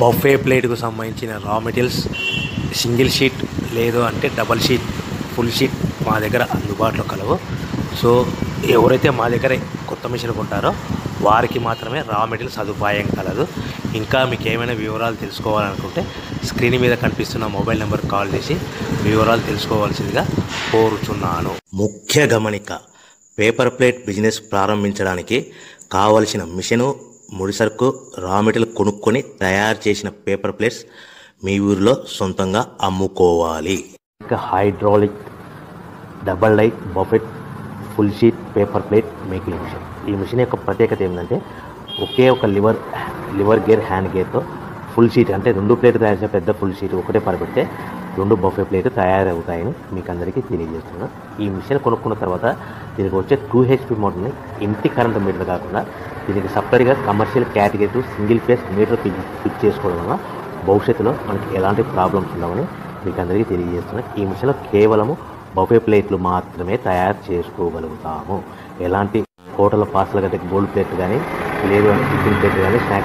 Buffet ప్లేట్కు సంబంధించిన రా materials single sheet లేదు అంటే డబల్ షీట్ ఫుల్ షీట్ మా దగ్గర అందుబాటులో కలవు. సో ఎవరైతే మా దగ్గర కొత్త మిషన్ కొంటారో వారికి మాత్రమే రా మెటీరియల్ సదుపాయం కలదు. ఇంకా మీకు ఏమైనా వివరాలు తెలుసుకోవాలనుకుంటే స్క్రీన్ మీద కనిపిస్తున్న మొబైల్ నెంబర్ కాల్ చేసి వివరాలు తెలుసుకోవాల్సిందిగా కోరుచున్నాను. ముఖ్య గమనిక: పేపర్ ప్లేట్ బిజినెస్ ప్రారంభించడానికి కావలసిన మిషను, ముడిసరుకు, రా మెటీరియల్ కొనుక్కొని తయారు చేసిన పేపర్ ప్లేట్స్ మీ ఊరిలో సొంతంగా అమ్ముకోవాలి. ఇంకా hydraulic double die buffet full sheet paper plate making machine. ఈ మిషన్ యొక్క ప్రత్యేకత ఏంటంటే ఒకే ఒక లివర్ గేర్ హ్యాండ్ గేర్తో ఫుల్ షీట్ అంటే 2 ప్లేట్ తయారు చేసే పెద్ద ఫుల్ షీట్ ఒకటే పరబెడితే 2 బఫే ప్లేట్ తయారవుతాయని మీకు అందరికీ తెలియజేస్తున్నాను. ఈ మిషన్ కొనుక్కున్న తర్వాత దీనికి వచ్చే 2 HP మోటార్ని ఇంటి కరెంట్ మీటర్ కాకుండా దీనికి సపరేట్గా commercial category single phase metre fit చేసుకోవడం వల్ల భవిష్యత్తులో మనకి ఎలాంటి ప్రాబ్లమ్స్ ఉండవని మీకు అందరికీ తెలియజేస్తున్నాను. ఈ మిషన్లో కేవలము బఫే ప్లేట్లు మాత్రమే తయారు చేసుకోగలుగుతాము. ఎలాంటి హోటల్ పార్సల్ గట్టే గోల్డ్ ప్లేట్ కానీ లేదు టిఫిన్ ప్లేట్ కానీ స్నాక్స్